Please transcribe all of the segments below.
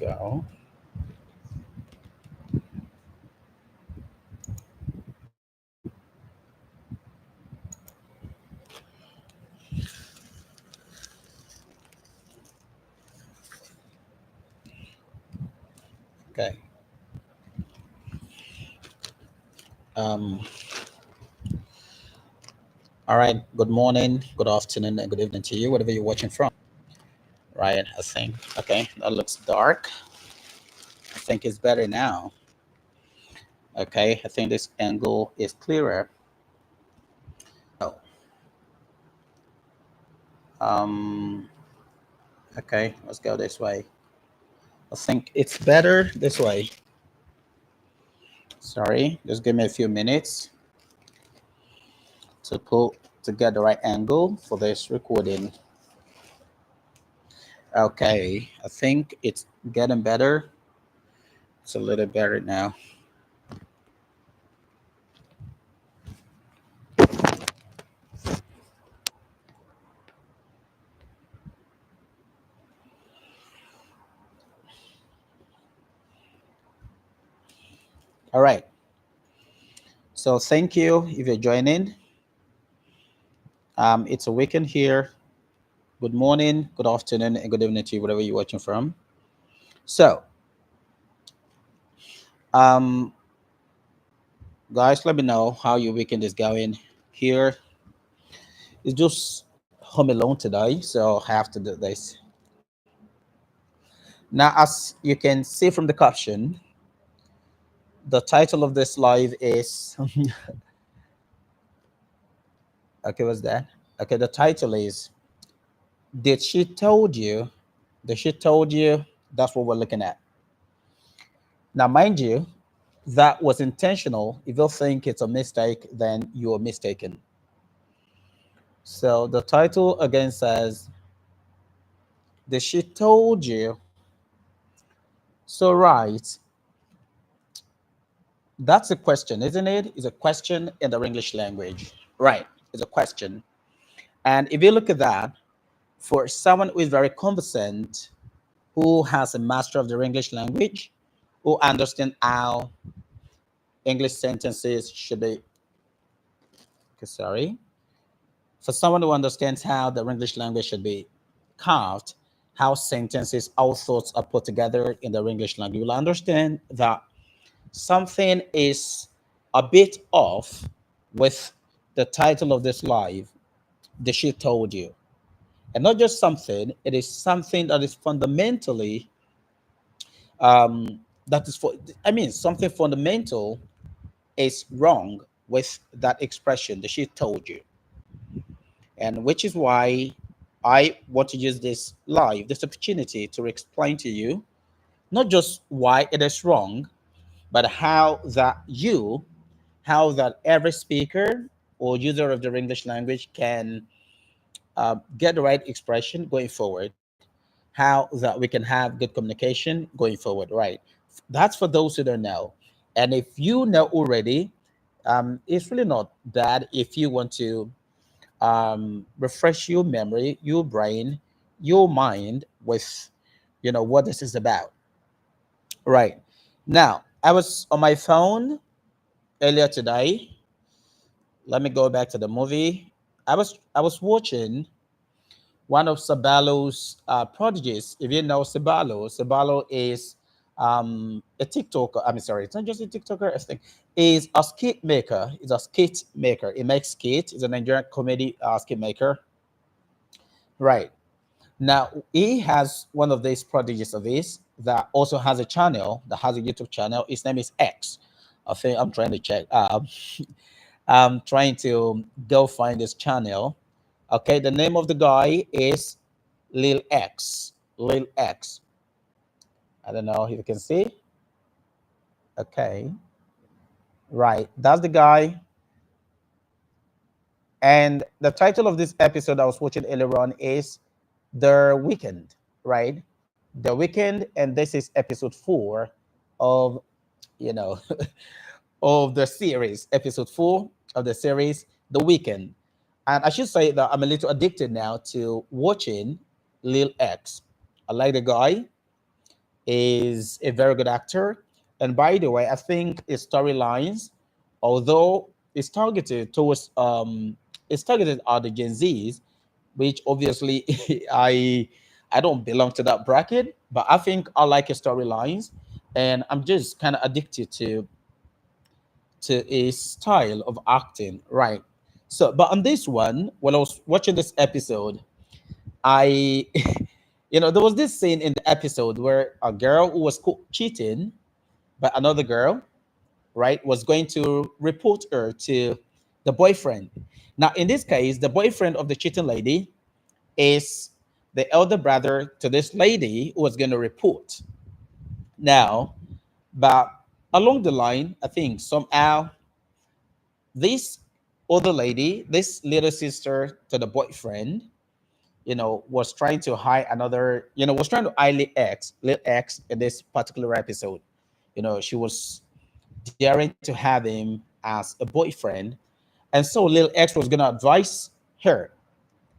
go. Okay. Um, all right. Good morning, good afternoon, and good evening to you, whatever you're watching from. Right. I think. Okay. That looks dark. I think it's better now. Okay. I think this angle is clearer. Oh. Um. Okay. Let's go this way. I think it's better this way. Sorry. Just give me a few minutes to pull to get the right angle for this recording. Okay. I think it's getting better. It's a little better now. All right. So thank you if you're joining. It's a weekend here. Good morning, good afternoon, and good evening to you, wherever you're watching from. So, um, guys, let me know how your weekend is going. Here, it's just home alone today, so I have to do this. Now, as you can see from the caption, the title of this live is okay. What's that? Okay, the title is "Did she told you?" Did she told you? That's what we're looking at. Now, mind you, that was intentional. If you think it's a mistake, then you are mistaken. So the title again says, "The she told you." So right, that's a question, isn't it? It's a question in the English language. Right, it's a question. And if you look at that, for someone who is very conversant, who has a master of the English language, who understand how English sentences should be, okay, sorry, for someone who understands how the English language should be carved, how sentences, how thoughts are put together in the English language, you'll understand that something is a bit off with the title of this live, The She Told You. And not just something, it is something that is fundamentally, um, that is for, I mean, something fundamental is wrong with that expression, The She Told You. And which is why I want to use this live, this opportunity to explain to you not just why it is wrong, but how that every speaker or user of the English language can get the right expression going forward, how that we can have good communication going forward, right? That's for those who don't know. And if you know already, it's really not bad if you want to refresh your memory, your brain, your mind with, what this is about. Right. Now, I was on my phone earlier today. Let me go back to the movie. I was watching one of Sabalo's prodigies. If you know Sabalo, Sabalo is a TikToker. I'm sorry, it's not just a TikToker. I think is a skit maker. He's a skit maker. He makes skit. He's a Nigerian comedy skit maker. Right. Now, he has one of these prodigies of his that also has a channel, that has a YouTube channel. His name is X. I think I'm trying to check. I'm trying to go find this channel. Okay, the name of the guy is Lil X. Lil X. I don't know if you can see. Okay, right. That's the guy. And the title of this episode I was watching earlier on is The Weekend, right? The Weekend, and this is episode 4 of, you know, of the series, episode 4 of the series, The Weekend. And I should say that I'm a little addicted now to watching Lil X. I like the guy. is a very good actor. And by the way, I think his storylines, although it's targeted at the Gen Zs, which obviously I I don't belong to that bracket, but I think I like his storylines, and I'm just kind of addicted to a style of acting, right? So, but on this one, when I was watching this episode, I, there was this scene in the episode where a girl who was cheating by another girl, right, was going to report her to the boyfriend. Now, in this case, the boyfriend of the cheating lady is the elder brother to this lady who was going to report. Now, but along the line, I think somehow this other lady, this little sister to the boyfriend, was trying to hide another, was trying to hide little X in this particular episode. She was daring to have him as a boyfriend. And so little X was going to her,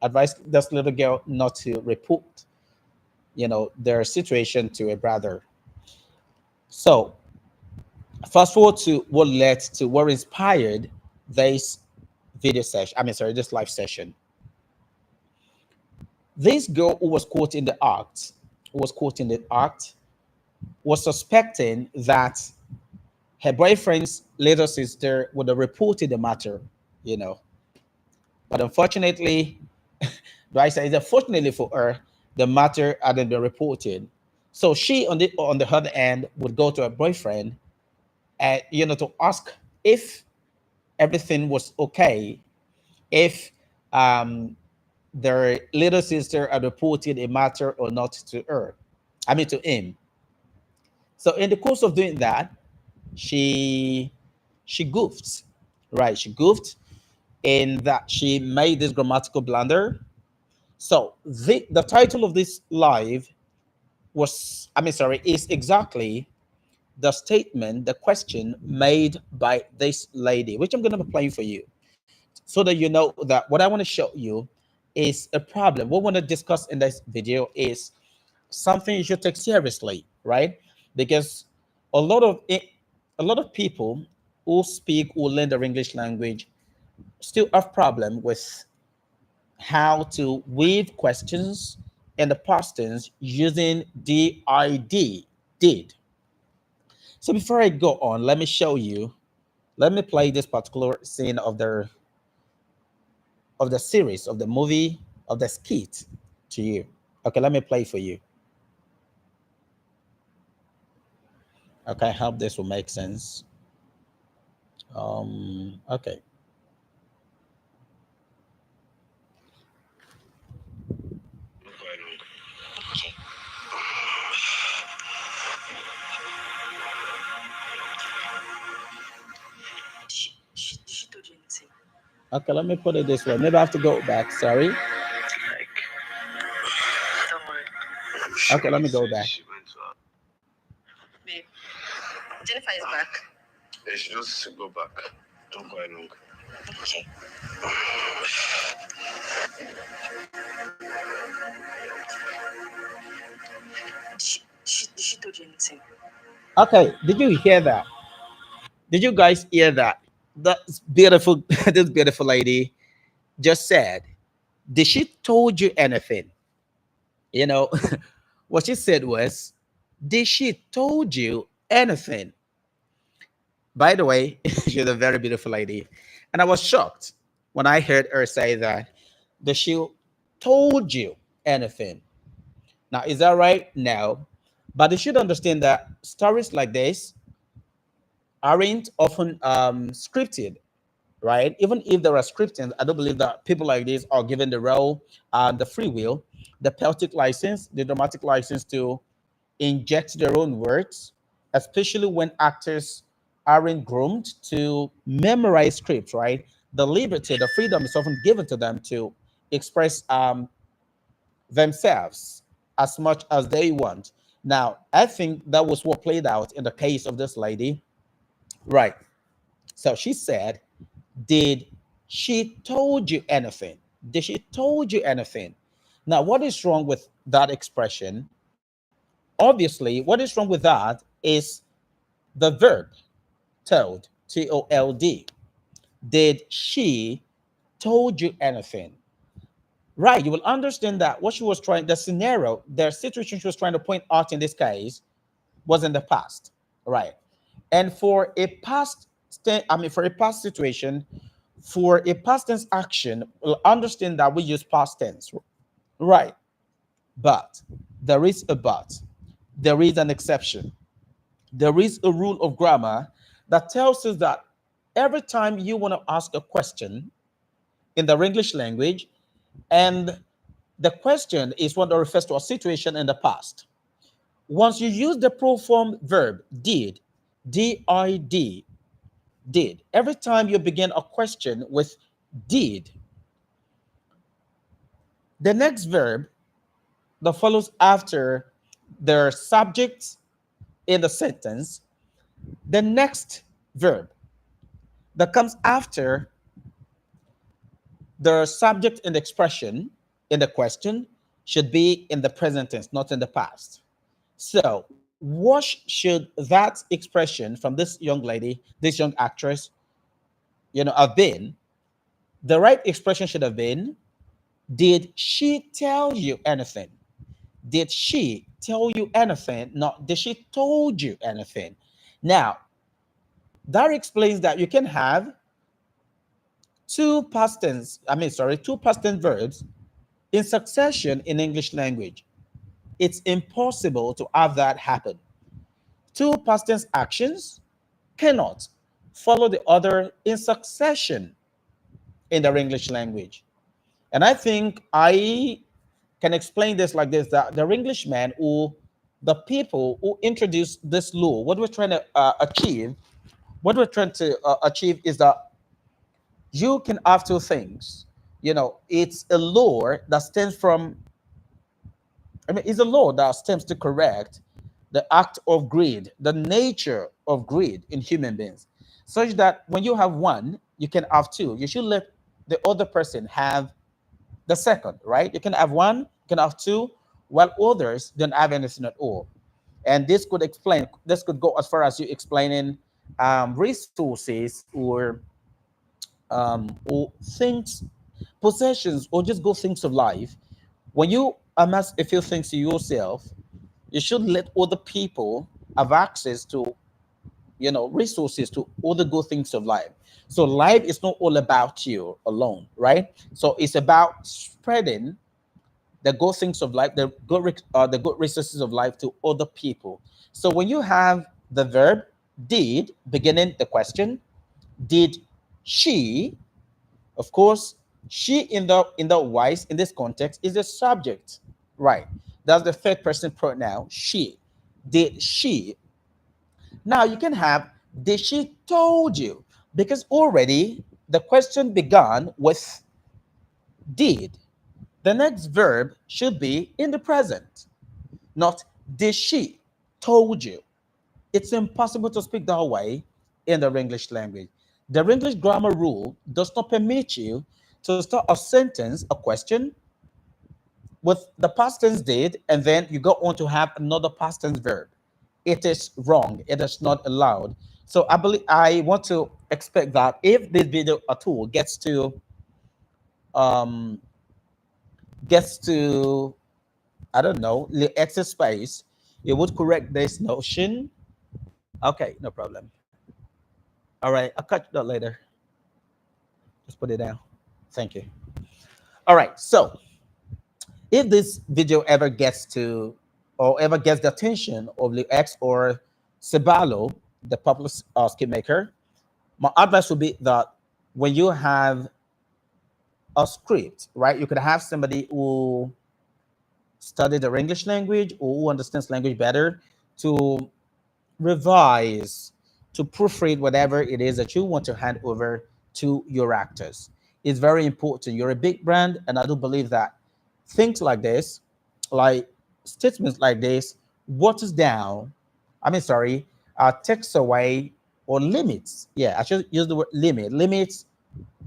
advise this little girl not to report, their situation to a brother. So fast forward to what inspired this video session. I mean, sorry, this live session. This girl who was caught in the act, was suspecting that her boyfriend's little sister would have reported the matter, you know. But unfortunately, do I say that fortunately for her, the matter hadn't been reported. So she, on the other hand, would go to her boyfriend and to ask if everything was okay, if um, their little sister had reported a matter or not to her. I mean to him. So in the course of doing that, she she goofed, right? She goofed in that she made this grammatical blunder. So the title of this live is exactly the statement, the question made by this lady, which I'm going to be playing for you, so that you know that what I want to show you is a problem. What we want to discuss in this video is something you should take seriously, right? Because a lot of it, a lot of people who speak or learn the English language still have problem with how to weave questions in the past tense using did. So before I go on, let me show you. Let me play this particular scene of the series, of the movie, of the skit to you. Okay, let me play for you. Okay, I hope this will make sense. Okay. Okay, let me put it this way. Maybe I have to go back. Sorry. Okay, let me go back. Babe, Jennifer is back. Yeah, she just go back. Don't go along. Okay. She told you anything? Okay, did you hear that? Did you guys hear that? That's beautiful. This beautiful lady just said, "Did she told you anything?" You know, what she said was, "Did she told you anything?" By the way, she's a very beautiful lady, and I was shocked when I heard her say that. Did she told you anything? Now, is that right? No, but you should understand that stories like this aren't often scripted, right? Even if there are scripting, I don't believe that people like this are given the role, the free will, the poetic license, the dramatic license to inject their own words, especially when actors aren't groomed to memorize scripts, right? The liberty, the freedom is often given to them to express themselves as much as they want. Now, I think that was what played out in the case of this lady, right? So she said, did she told you anything? Did she told you anything? Now, what is wrong with that expression? Obviously, what is wrong with that is the verb told, Told. Did she told you anything? Right, you will understand that what she was trying, the scenario, the situation she was trying to point out in this case was in the past, right? And for a for a past situation, for a past tense action, we'll understand that we use past tense, right? But there is a but, there is an exception, there is a rule of grammar that tells us that every time you want to ask a question in the English language, and the question is what refers to a situation in the past. Once you use the proform verb did, did, every time you begin a question with did, the next verb that follows after the subject in the sentence, the next verb that comes after the subject in the expression in the question should be in the present tense, not in the past. So, what should that expression from this young lady, this young actress, have been? The right expression should have been, did she tell you anything? Did she tell you anything? Not did she told you anything? Now, that explains that you can have two past tense verbs in succession in English language. It's impossible to have that happen. Two past tense actions cannot follow the other in succession in the English language. And I think I can explain this like this, that the Englishman who, the people who introduced this law, what we're trying to achieve is that you can have two things. It's a law that stems from, it's a law that stems to correct the act of greed, the nature of greed in human beings, such that when you have one, you can have two. You should let the other person have the second, right? You can have one, you can have two, while others don't have anything at all. And this could go as far as you explaining resources or things, possessions, or just good things of life. When you amass a few things to yourself, you should let other people have access to resources, to all the good things of life. So life is not all about you alone, right? So it's about spreading the good things of life, the good resources of life to other people. So when you have the verb did beginning the question, did she, of course, she in the wise in this context is the subject, right? That's the third person pronoun, she. Did she? Now you can have, did she told you? Because already the question began with did. The next verb should be in the present, not did she told you. It's impossible to speak that way in the English language. The English grammar rule does not permit you to start a sentence, a question, with the past tense did, and then you go on to have another past tense verb. It is wrong. It is not allowed. So I want to expect that if this video at all um gets to, I don't know, the exit space, it would correct this notion. Okay, no problem. All right, I'll catch that later. Just put it down. Thank you. All right, so if this video ever gets to, or ever gets the attention of the X or Sebalo, the popular scheme maker, my advice would be that when you have a script, right, you could have somebody who studied the English language or who understands language better to revise, to proofread whatever it is that you want to hand over to your actors. It's very important. You're a big brand, and I do believe that things like this, like statements like this, waters down, takes away or limits. Yeah, I should use the word limits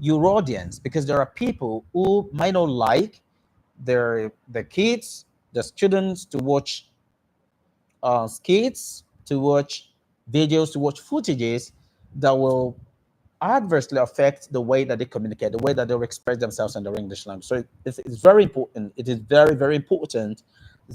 your audience, because there are people who might not like the kids, the students to watch skits, to watch videos, to watch footages that will adversely affect the way that they communicate, the way that they express themselves in their English language. So it's very important. It is very, very important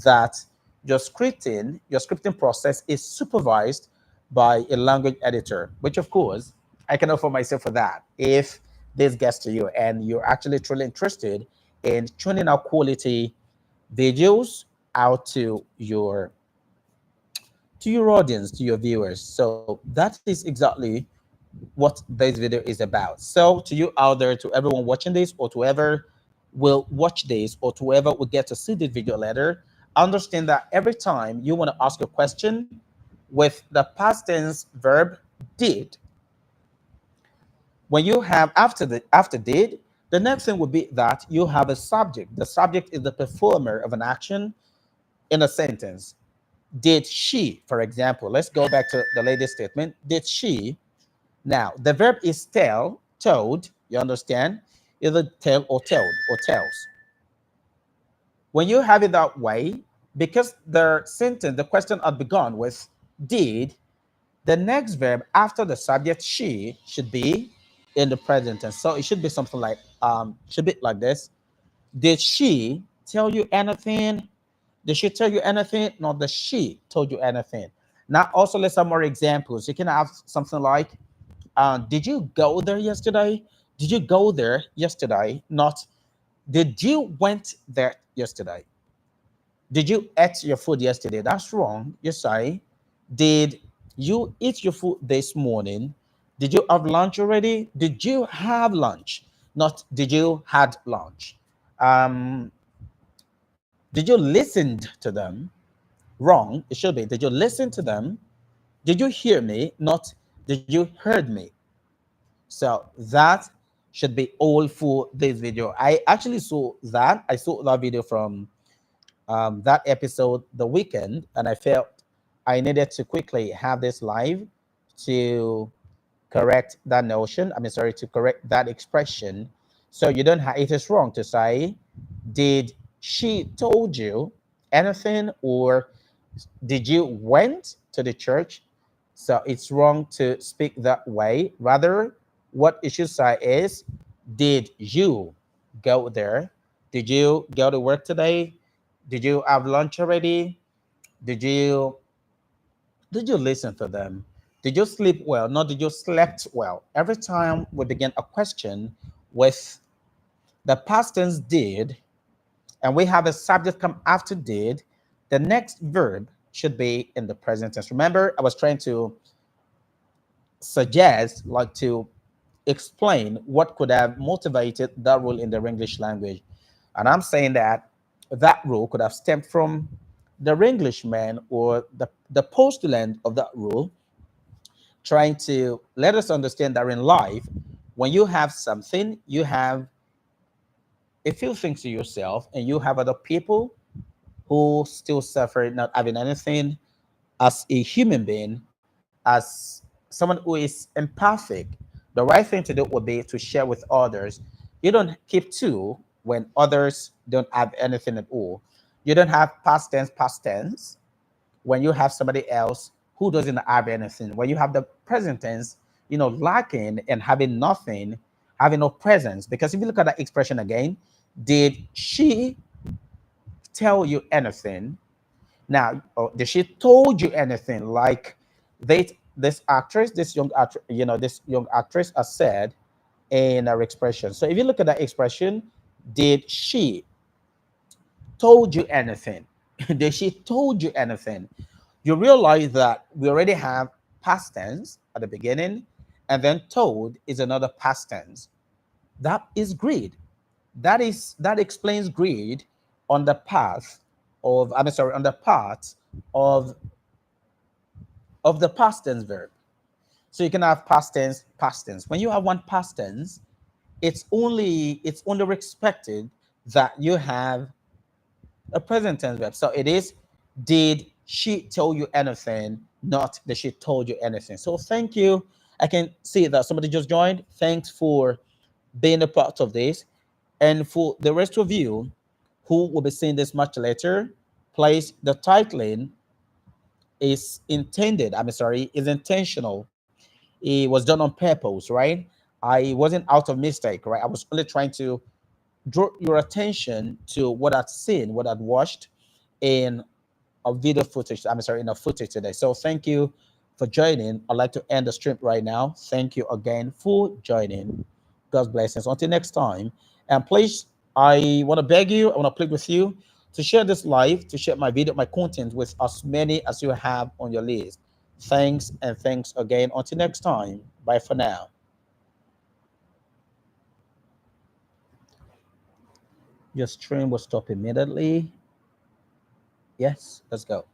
that your scripting process is supervised by a language editor, which of course I can offer myself for that if this gets to you and you're actually truly interested in tuning out quality videos out to your audience, to your viewers. So that is exactly what this video is about. So to you out there, to everyone watching this, or to whoever will watch this, or to whoever will get to see this video later, understand that every time you want to ask a question with the past tense verb did, when you have after did, the next thing would be that you have a subject. The subject is the performer of an action in a sentence. Did she, for example, let's go back to the latest statement. Did she? Now, the verb is tell, told, you understand? Either tell or told or tells. When you have it that way, because the sentence, the question had begun with did, the next verb after the subject she should be in the present tense. So it should be something like, should be like this. Did she tell you anything? Did she tell you anything? No, the she told you anything. Now, also let's have more examples. You can have something like, did you go there yesterday? Did you go there yesterday? Not, did you went there yesterday? Did you eat your food yesterday? That's wrong. You say, did you eat your food this morning? Did you have lunch already? Did you have lunch? Not, did you had lunch? Um, did you listen to them? Wrong. It should be, did you listen to them? Did you hear me? Not, did you heard me? So that should be all for this video. I actually saw that. I saw that video from that episode the weekend, and I felt I needed to quickly have this live to correct that notion. I mean, sorry, to correct that expression. So you don't have, it is wrong to say, did she told you anything, or did you went to the church? So it's wrong to speak that way. Rather, what it should say is, did you go there? Did you go to work today? Did you have lunch already? Did you did you listen to them? Did you sleep well? Not did you slept well? Every time we begin a question with the past tense did, and we have a subject come after did, the next verb should be in the present tense. Remember, I was trying to suggest, like to explain what could have motivated that rule in the English language. And I'm saying that that rule could have stemmed from the Englishman or the postulant of that rule, trying to let us understand that in life, when you have something, you have a few things to yourself, and you have other people who still suffer not having anything. As a human being, as someone who is empathic, the right thing to do would be to share with others. You don't keep two when others don't have anything at all. You don't have past tense when you have somebody else who doesn't have anything. When you have the present tense, lacking and having nothing, having no presence. Because if you look at that expression again, did she tell you anything? Now, did she told you anything? Like this actress, this young actress, this young actress has said in her expression. So if you look at that expression, did she told you anything? Did she told you anything? You realize that we already have past tense at the beginning, and then told is another past tense. That is greed. That explains greed on the path of, I'm sorry, on the part of the past tense verb. So you can have past tense, past tense. When you have one past tense, it's only expected that you have a present tense verb. So it is, did she tell you anything? Not that she told you anything. So thank you. I can see that somebody just joined. Thanks for being a part of this. And for the rest of you who will be seeing this much later, place the titling is intended. I'm sorry, is intentional. It was done on purpose, right? I wasn't out of mistake, right? I was only trying to draw your attention to what I'd seen, what I'd watched in a video footage. I'm sorry, in a footage today. So thank you for joining. I'd like to end the stream right now. Thank you again for joining. God's blessings. Until next time. And please, I want to beg you, I want to plead with you to share this live, to share my video, my content with as many as you have on your list. Thanks and thanks again. Until next time. Bye for now. Your stream will stop immediately. Yes, let's go.